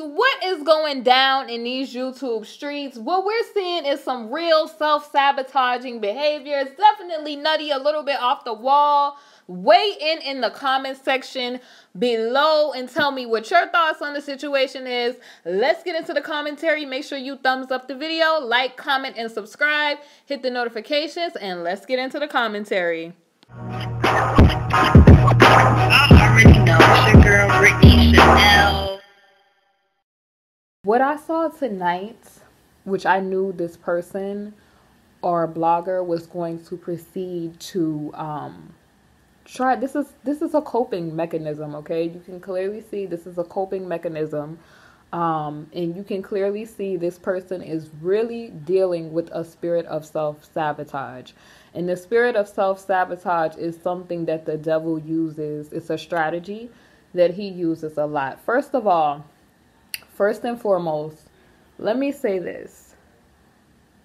what is going down in these YouTube streets? What we're seeing is some real self-sabotaging behavior. It's definitely nutty, a little bit off the wall. Weigh in the comment section below and tell me what your thoughts on the situation is. Let's get into the commentary. Make sure you thumbs up the video, like, comment, and subscribe. Hit the notifications, and let's get into the commentary. I already know it's your girl BritneyChanel. What I saw tonight, which I knew this person or blogger was going to proceed to try. This is a coping mechanism, okay? You can clearly see this is a coping mechanism. And you can clearly see this person is really dealing with a spirit of self-sabotage. And the spirit of self-sabotage is something that the devil uses. It's a strategy that he uses a lot. First of all, first and foremost, let me say this.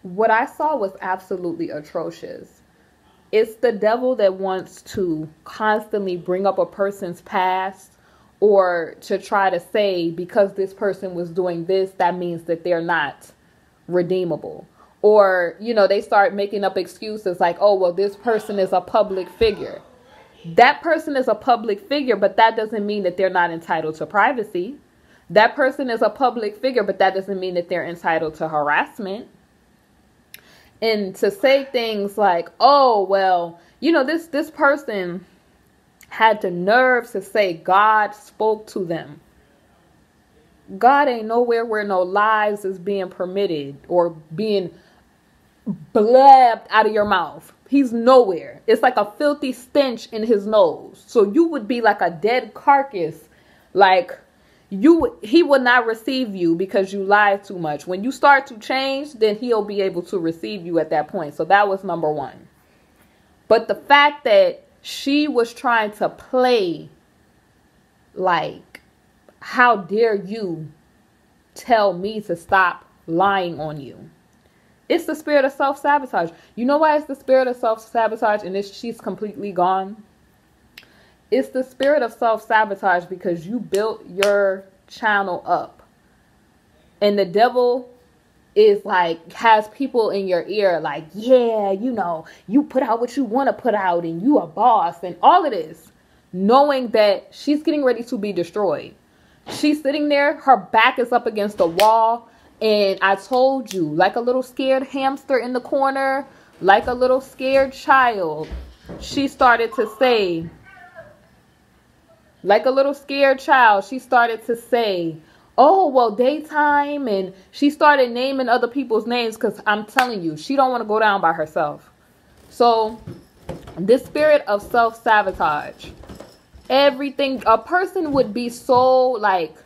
What I saw was absolutely atrocious. It's the devil that wants to constantly bring up a person's past, or to try to say because this person was doing this, that means that they're not redeemable. Or, you know, they start making up excuses like, oh, well, this person is a public figure. That person is a public figure, but that doesn't mean that they're not entitled to privacy. That person is a public figure, but that doesn't mean that they're entitled to harassment. And to say things like, oh, well, you know, this person had the nerve to say God spoke to them. God ain't nowhere where no lies is being permitted or being blabbed out of your mouth. He's nowhere. It's like a filthy stench in his nose. So you would be like a dead carcass. Like he will not receive you because you lied too much. When you start to change, then he'll be able to receive you at that point. So that was number one. But the fact that she was trying to play like, how dare you tell me to stop lying on you? It's the spirit of self-sabotage. You know why it's the spirit of self-sabotage and she's completely gone? It's the spirit of self-sabotage because you built your channel up. And the devil is like, has people in your ear like, yeah, you know, you put out what you want to put out and you a boss and all of this, knowing that she's getting ready to be destroyed. She's sitting there, her back is up against the wall, and I told you, like a little scared hamster in the corner, like a little scared child, she started to say, like a little scared child, she started to say, oh, well, daytime. And she started naming other people's names because I'm telling you, she don't want to go down by herself. So this spirit of self-sabotage, everything, a person would be so like,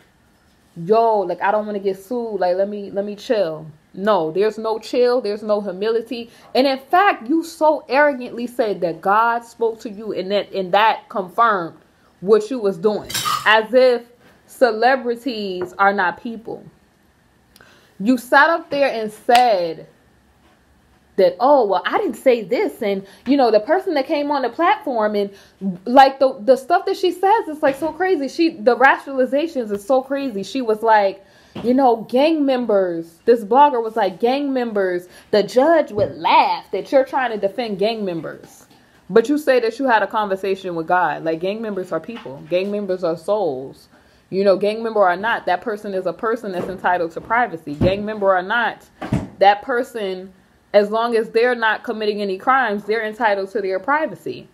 yo, like, I don't want to get sued. Like, let me chill. No, there's no chill. There's no humility. And in fact, you so arrogantly said that God spoke to you and that confirmed what you was doing, as if celebrities are not people. You sat up there and said that, oh, well, I didn't say this. And, you know, the person that came on the platform and like the stuff that she says is like so crazy. The rationalizations is so crazy. She was like, you know, gang members. This blogger was like, gang members. The judge would laugh that you're trying to defend gang members. But you say that you had a conversation with God. Like, gang members are people. Gang members are souls. You know, gang member or not, that person is a person that's entitled to privacy. Gang member or not, that person, as long as they're not committing any crimes, they're entitled to their privacy.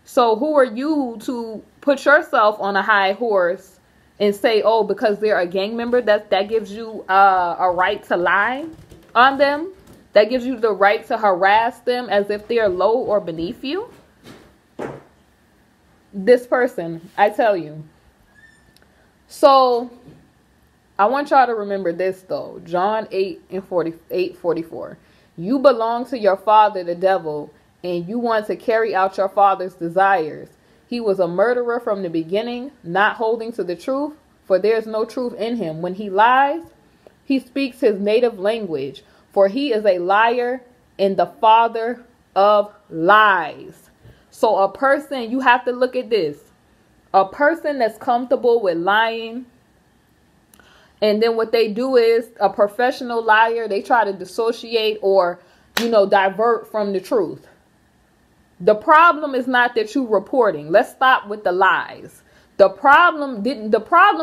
So who are you to put yourself on a high horse and say, oh, because they're a gang member, that gives you a right to lie on them? That gives you the right to harass them as if they're low or beneath you? This person, I tell you. So I want y'all to remember this though. John 8:44. You belong to your father, the devil, and you want to carry out your father's desires. He was a murderer from the beginning, not holding to the truth, for there is no truth in him. When he lies, he speaks his native language, for he is a liar and the father of lies. So a person, you have to look at this. A person that's comfortable with lying And then what they do is, a professional liar, they try to dissociate or, divert from the truth. The problem is not that you reporting. Let's stop with the lies. The problem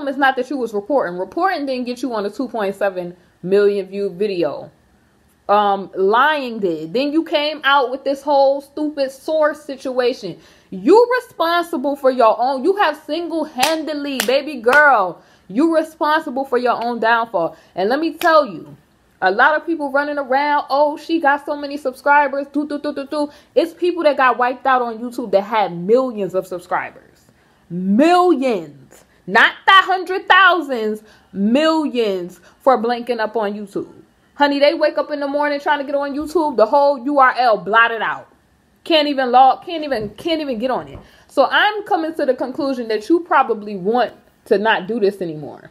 is not that you was reporting. Reporting didn't get you on a 2.7 million view video. Lying did. Then you came out with this whole stupid source situation. You responsible for your own. You have single-handedly, baby girl, you responsible for your own downfall. And let me tell you, a lot of people running around, oh, she got so many subscribers, It's people that got wiped out on YouTube that had millions of subscribers. Millions. Not the 100,000s. Millions for blinking up on YouTube. Honey, they wake up in the morning trying to get on YouTube, the whole URL blotted out. Can't even get on it. So I'm coming to the conclusion that you probably want to not do this anymore.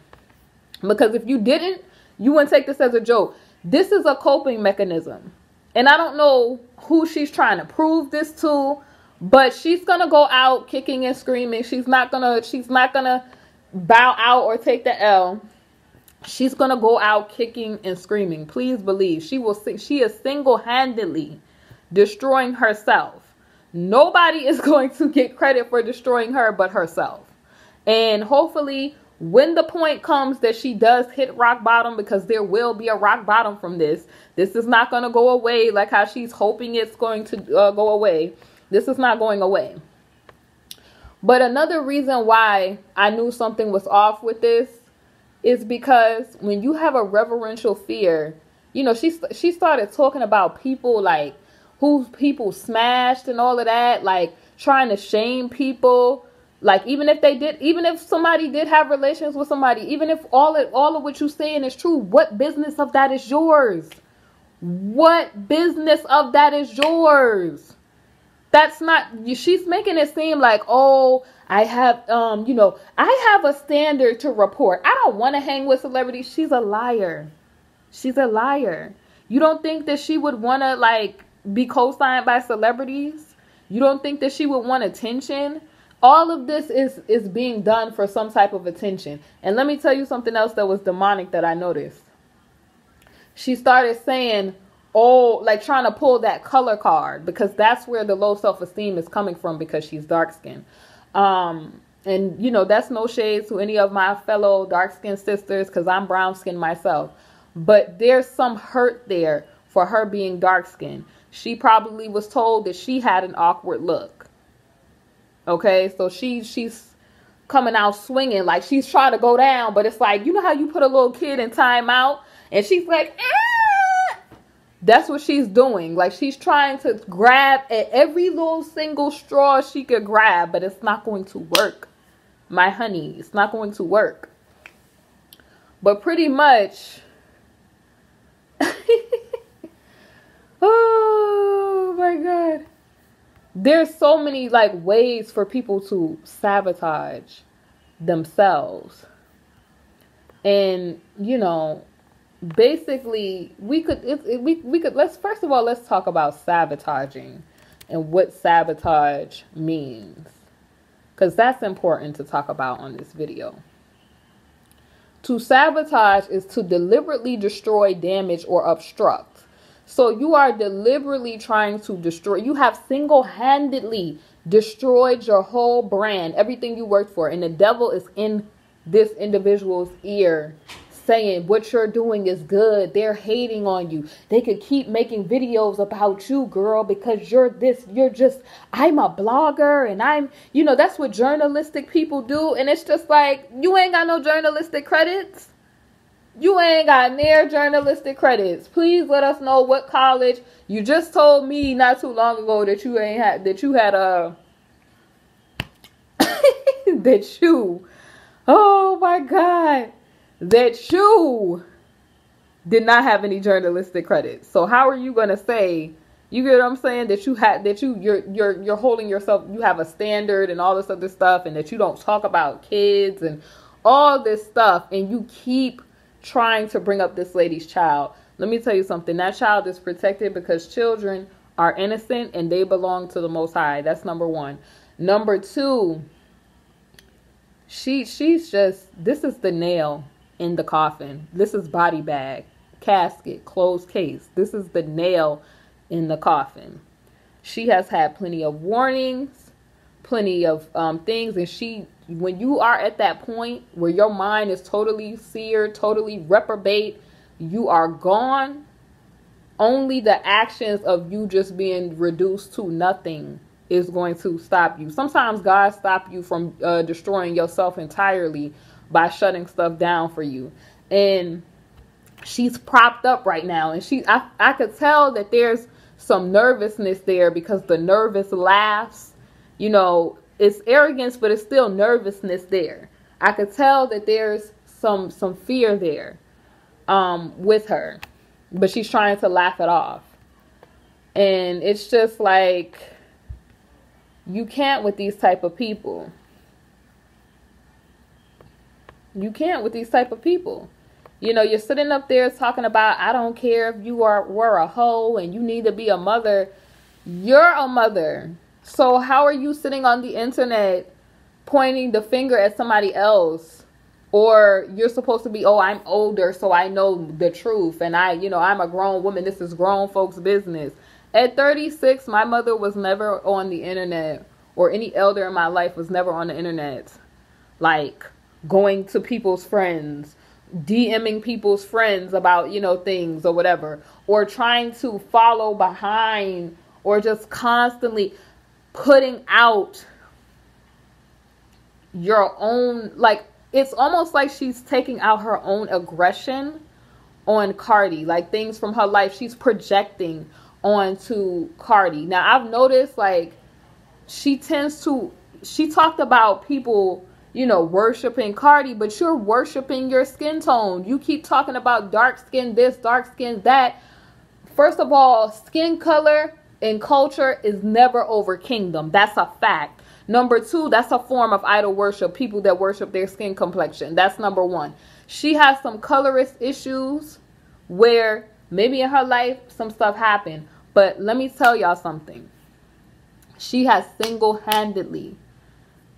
Because if you didn't, you wouldn't take this as a joke. This is a coping mechanism. And I don't know who she's trying to prove this to, but she's going to go out kicking and screaming. She's not going to bow out or take the L. She's going to go out kicking and screaming. Please believe she is single-handedly destroying herself. Nobody is going to get credit for destroying her but herself. And hopefully when the point comes that she does hit rock bottom, because there will be a rock bottom from this. This is not going to go away like how she's hoping it's going to go away. This is not going away. But another reason why I knew something was off with this is because when you have a reverential fear, she started talking about people like who people smashed and all of that, like trying to shame people. Like even if somebody did have relations with somebody, even if all of what you're saying is true, what business of that is yours? What business of that is yours? That's not, she's making it seem like, oh, I have a standard to report. I don't want to hang with celebrities. She's a liar. She's a liar. You don't think that she would want to be co-signed by celebrities? You don't think that she would want attention? All of this is being done for some type of attention. And let me tell you something else that was demonic that I noticed. She started saying, oh, trying to pull that color card, because that's where the low self-esteem is coming from, because she's dark-skinned. And, that's no shade to any of my fellow dark-skinned sisters, because I'm brown-skinned myself. But there's some hurt there for her being dark-skinned. She probably was told that she had an awkward look. Okay, so she's coming out swinging, like she's trying to go down, but it's like, you know how you put a little kid in timeout, and she's like, ah! That's what she's doing. Like she's trying to grab at every little single straw she could grab, but it's not going to work, my honey. It's not going to work. But pretty much, oh my God. There's so many ways for people to sabotage themselves. And, basically we could let's talk about sabotaging and what sabotage means, because that's important to talk about on this video. To sabotage is to deliberately destroy, damage, or obstruct. So you are deliberately trying to destroy. You have single-handedly destroyed your whole brand, everything you worked for. And the devil is in this individual's ear saying what you're doing is good. They're hating on you. They could keep making videos about you, girl, because you're just, I'm a blogger and I'm, that's what journalistic people do. And it's just like, you ain't got no journalistic credits. You ain't got near journalistic credits. Please let us know what college. You just told me not too long ago that you oh my God, that you did not have any journalistic credits. So how are you going to say, you get what I'm saying, that you're holding yourself, you have a standard and all this other stuff, and that you don't talk about kids and all this stuff, and you keep trying to bring up this lady's child. Let me tell you something. That child is protected because children are innocent and they belong to the Most High. That's number one. Number two, she's just, this is the nail. in the coffin. This is body bag, casket, closed case. This is the nail in the coffin. She has had plenty of warnings, plenty of things. And when you are at that point where your mind is totally seared, totally reprobate, you are gone. Only the actions of you just being reduced to nothing is going to stop you. Sometimes God stops you from destroying yourself entirely by shutting stuff down for you. And she's propped up right now. And I could tell that there's some nervousness there, because the nervous laughs, it's arrogance, but it's still nervousness there. I could tell that there's some fear there with her, but she's trying to laugh it off. And it's just like, you can't with these type of people. You can't with these type of people. You're sitting up there talking about, I don't care if you were a hoe and you need to be a mother. You're a mother. So how are you sitting on the internet pointing the finger at somebody else? Or you're supposed to be, oh, I'm older, so I know the truth. And I'm a grown woman. This is grown folks' business. At 36, my mother was never on the internet, or any elder in my life was never on the internet. Like going to people's friends, DMing people's friends about, things or whatever, or trying to follow behind, or just constantly putting out your own, like, it's almost like she's taking out her own aggression on Cardi, like things from her life she's projecting onto Cardi. Now, I've noticed, like, she talked about people, worshiping Cardi, but you're worshiping your skin tone. You keep talking about dark skin this, dark skin that. First of all, skin color in culture is never over kingdom. That's a fact. Number two, that's a form of idol worship. People that worship their skin complexion. That's number one. She has some colorist issues where maybe in her life some stuff happened. But let me tell y'all something. She has single-handedly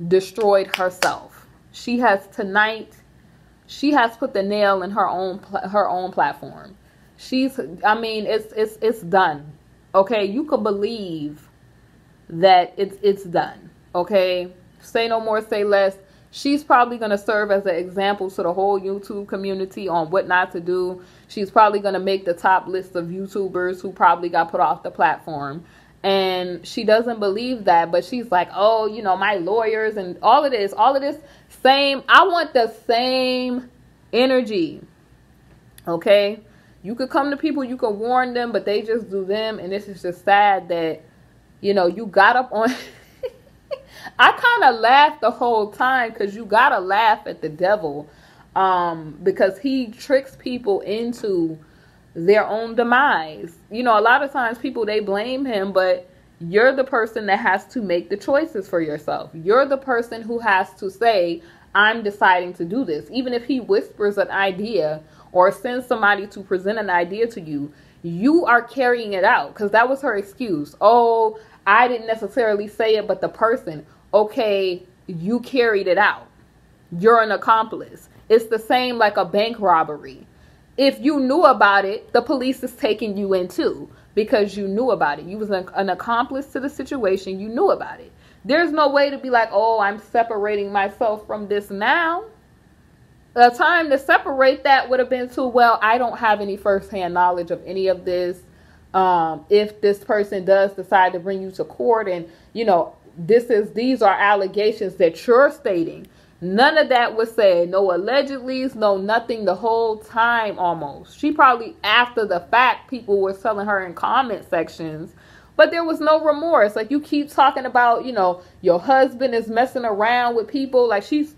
destroyed herself. She has put the nail in her own platform. It's done. Okay, you could believe that it's done. Okay, say no more, say less. She's probably going to serve as an example to the whole YouTube community on what not to do. She's probably going to make the top list of YouTubers who probably got put off the platform. And she doesn't believe that, but she's like, oh, my lawyers and all of this same. I want the same energy. Okay, you could come to people, you can warn them, but they just do them. And this is just sad that, you got up on... I kind of laughed the whole time, because you got to laugh at the devil, because he tricks people into their own demise. A lot of times people, they blame him, but you're the person that has to make the choices for yourself. You're the person who has to say, I'm deciding to do this. Even if he whispers an idea or sends somebody to present an idea to you, you are carrying it out, because that was her excuse. Oh, I didn't necessarily say it, but the person. Okay, you carried it out. You're an accomplice. It's the same like a bank robbery. If you knew about it, the police is taking you in too, because you knew about it. You was an accomplice to the situation. You knew about it. There's no way to be like, oh, I'm separating myself from this now. The time to separate that would have been too, well, I don't have any firsthand knowledge of any of this. If this person does decide to bring you to court and, these are allegations that you're stating. None of that was said. No allegedly, no nothing the whole time almost. She probably, after the fact, people were telling her in comment sections, but there was no remorse. Like, you keep talking about, your husband is messing around with people. Like, she's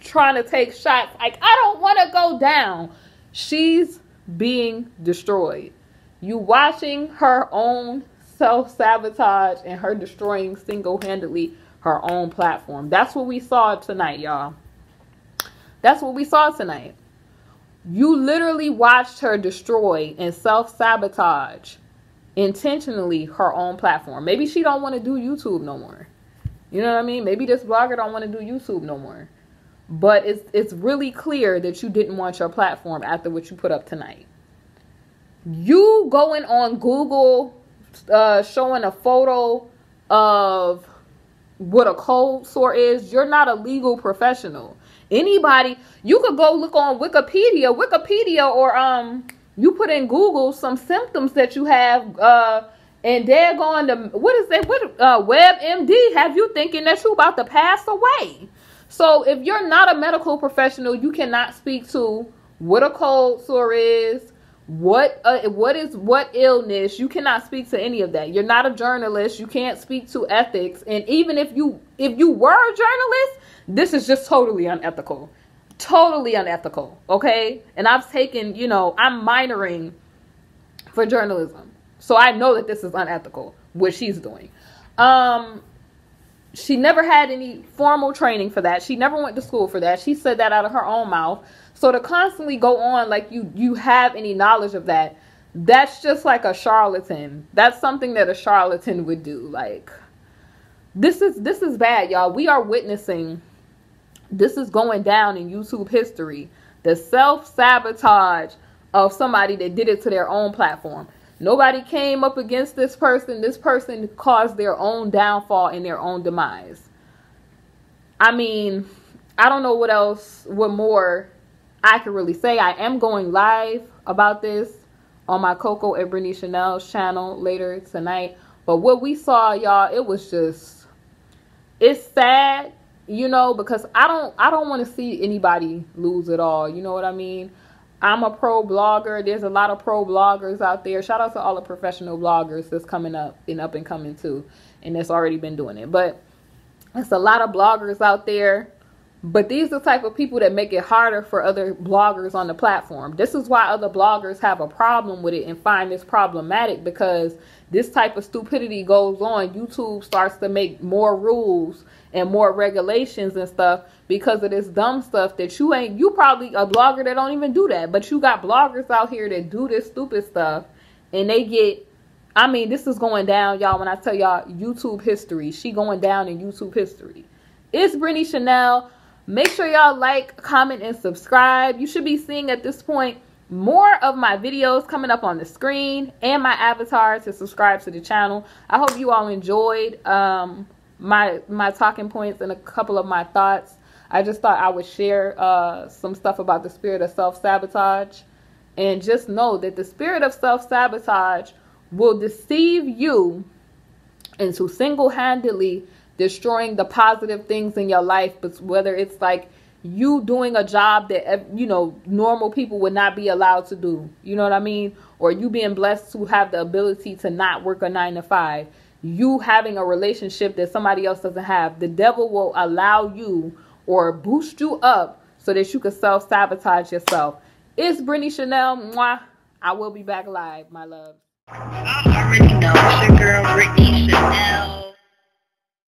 trying to take shots. Like, I don't want to go down. She's being destroyed. You watching her own self-sabotage and her destroying single-handedly her own platform. That's what we saw tonight, y'all. That's what we saw tonight. You literally watched her destroy and self-sabotage intentionally her own platform. Maybe she don't want to do YouTube no more. You know what I mean? Maybe this blogger don't want to do YouTube no more. But it's really clear that you didn't want your platform after what you put up tonight. You going on Google, showing a photo of what a cold sore is, you're not a legal professional. Anybody, you could go look on Wikipedia, or you put in Google some symptoms that you have, and they're going to, WebMD have you thinking that you about to pass away. So if you're not a medical professional, you cannot speak to what a cold sore is, what illness. You cannot speak to any of that. You're not a journalist. You can't speak to ethics. And even if you were a journalist, this is just totally unethical. Totally unethical. Okay? And I've taken, I'm minoring for journalism. So I know that this is unethical, what she's doing. She never had any formal training for that. She never went to school for that. She said that out of her own mouth. So to constantly go on like you have any knowledge of that, that's just like a charlatan. That's something that a charlatan would do. Like, this is bad, y'all. We are witnessing, this is going down in YouTube history. The self-sabotage of somebody that did it to their own platform. Nobody came up against this person. This person caused their own downfall and their own demise. I mean, I don't know what more I could really say. I am going live about this on my Coco and Brittany Chanel's channel later tonight. But what we saw, y'all, it was just, it's sad, because I don't want to see anybody lose it all. You know what I mean? I'm a pro blogger. There's a lot of pro bloggers out there. Shout out to all the professional bloggers that's coming up and coming too, and that's already been doing it. But it's a lot of bloggers out there. But these are the type of people that make it harder for other bloggers on the platform. This is why other bloggers have a problem with it and find this problematic, because this type of stupidity goes on. YouTube starts to make more rules and more regulations and stuff because of this dumb stuff that you probably a blogger that don't even do that. But you got bloggers out here that do this stupid stuff, and they get, this is going down, y'all. When I tell y'all YouTube history, she going down in YouTube history. It's Brittany Chanel. Make sure y'all like, comment, and subscribe. You should be seeing at this point more of my videos coming up on the screen and my avatar to subscribe to the channel. I hope you all enjoyed my talking points and a couple of my thoughts. I just thought I would share some stuff about the spirit of self-sabotage. And just know that the spirit of self-sabotage will deceive you into single-handedly destroying the positive things in your life. But whether it's like you doing a job that normal people would not be allowed to do, you know what I mean, or you being blessed to have the ability to not work a 9-to-5, you having a relationship that somebody else doesn't have, the devil will allow you or boost you up so that you can self-sabotage yourself. It's Brittany Chanel. Mwah. I will be back live, my love. I already know it's your girl, Brittany Chanel.